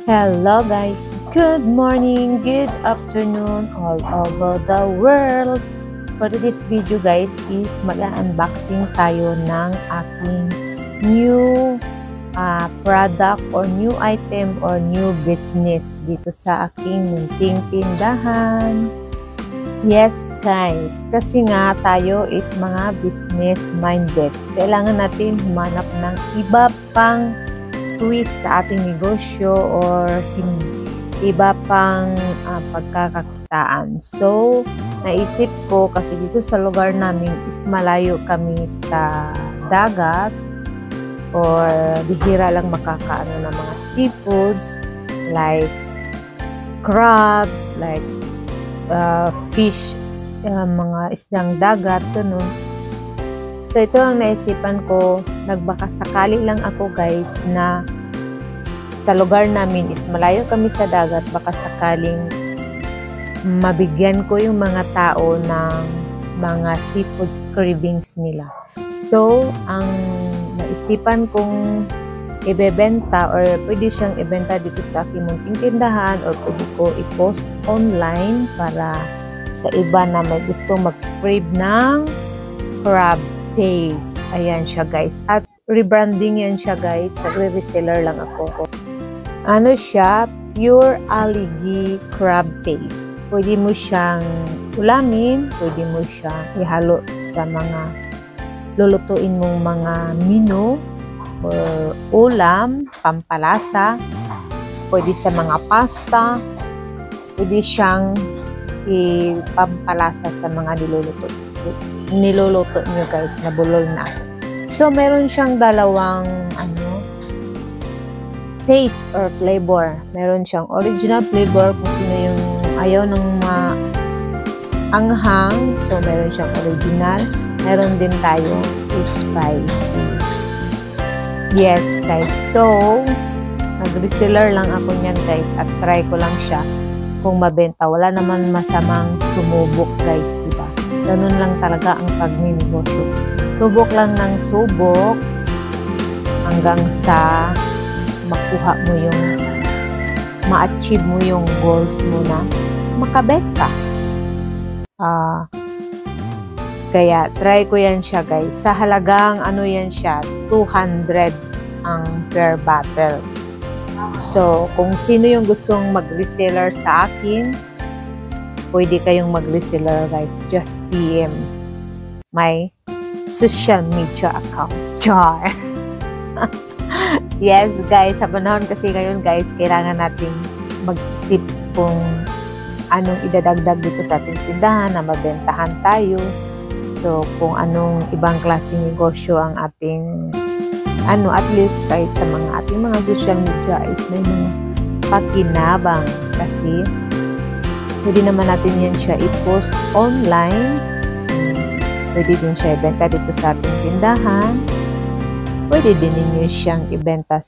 Hello guys, good morning, good afternoon all over the world. For this video guys is mag-unboxing tayo ng aking new product or new item or new business dito sa aking munting tindahan. Yes guys, kasi nga tayo is mga business minded. Kailangan natin humanap ng iba pang twist sa ating negosyo or iba pang pagkakakitaan. So, naisip ko kasi dito sa lugar namin is malayo kami sa dagat or bihira lang makakaano ng mga seafoods like crabs, like fish, mga isdang dagat, ganun. So, ito ang naisipan ko, nagbaka sakali lang ako guys na sa lugar namin is malayo kami sa dagat, baka sakaling mabigyan ko yung mga tao ng mga seafood cravings nila. So, ang naisipan kong ibebenta or pwede siyang ibenta dito sa aking munting tindahan or pwede ko i-post online para sa iba na may gusto mag-crave ng crab paste. Ayan siya guys. At rebranding yan siya guys. Nagre-reseller lang ako. Ano siya? Pure algae crab paste. Pwede mo siyang ulamin. Pwede mo siyang ihalo sa mga lulutuin mong mga menu or ulam, pampalasa. Pwede sa mga pasta. Pwede siyang ipampalasa sa mga niluluto nyo guys, na bulol na. So, meron siyang dalawang taste or flavor. Meron siyang original flavor kung sino yung ayaw ng anghang. So, meron siyang original. Meron din tayong spicy. Yes guys. So, nag-reseller lang ako niyan guys at try ko lang siya kung mabenta. Wala naman masamang sumubok guys, diba? Ganun lang talaga ang pagninegosyo. Subok lang ng subok hanggang sa makuha mo yung ma-achieve mo yung goals mo na makabenta. Kaya try ko yan siya guys. Sa halagang yan siya, 200 ang per bottle. So, kung sino yung gustong mag-reseller sa akin, pwede kayong mag-reseller guys. Just PM my social media account. Char! Yes guys, sa panahon kasi ngayon guys, kailangan natin mag-isip kung anong idadagdag dito sa ating tindahan na mabentahan tayo. So, kung anong ibang klaseng negosyo ang ating at least kahit sa mga ating mga social media is may mga pakinabang kasi pwede naman natin yan siya i-post online. Pwede din siya ibenta dito sa ating tindahan. Pwede din ninyo siyang ibenta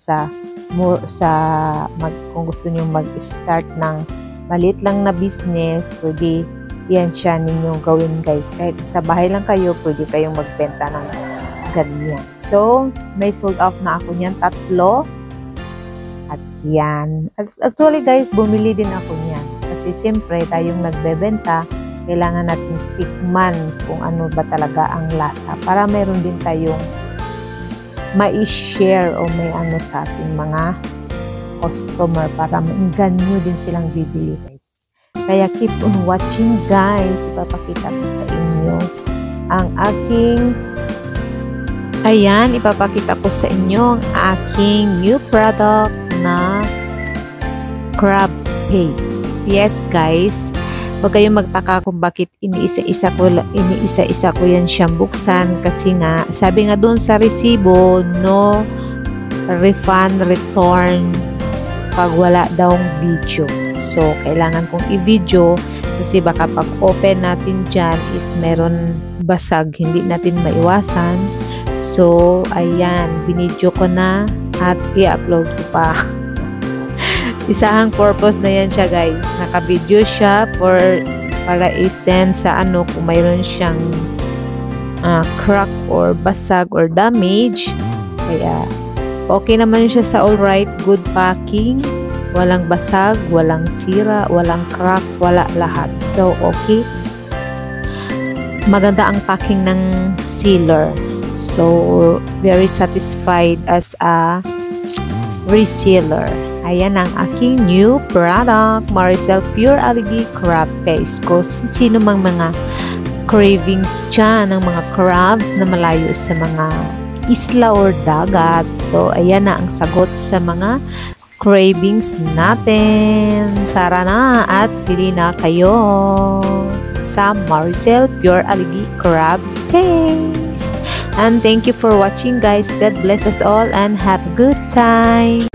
kung gusto nyo mag-start ng maliit lang na business. Pwede yan siya ninyong gawin guys. Kahit sa bahay lang kayo, pwede kayong magbenta ng ganyan. So, may sold out na ako niyan, 3. At yan. Actually guys, bumili din ako niyan. Kasi siyempre, tayong nagbebenta, kailangan natin tikman kung ano ba talaga ang lasa. Para mayroon din tayong mai-share o may sa ating mga customer para maingganyo din silang bibili guys. Kaya keep on watching guys. Ipapakita ko sa inyo ang aking ipapakita ko sa inyo ang aking new product na crab paste. Yes guys, huwag kayong magtaka kung bakit iniisa-isa ko yan siyang buksan kasi nga, sabi nga doon sa resibo, no refund, return pag wala daw video. So, kailangan kong i-video kasi baka pag open natin dyan is meron basag, hindi natin maiwasan. So, ayan, binidyo ko na at i-upload ko pa. Isahang purpose na yan siya guys. Naka-video siya para i-send sa kung mayroon siyang crack or basag or damage. Kaya, okay naman siya sa alright, good packing. Walang basag, walang sira, walang crack, wala lahat. So, okay. Maganda ang packing ng sealer. So, very satisfied as a reseller. Ayan ang aking new product, Maricel Pure Algae Crab Paste. Kung sino mang mga cravings dyan ng mga crabs na malayo sa mga isla or dagat. So, ayan na ang sagot sa mga cravings natin. Tara na at pili na kayo sa Maricel Pure Algae Crab Taste. And thank you for watching, guys. God bless us all and have a good time.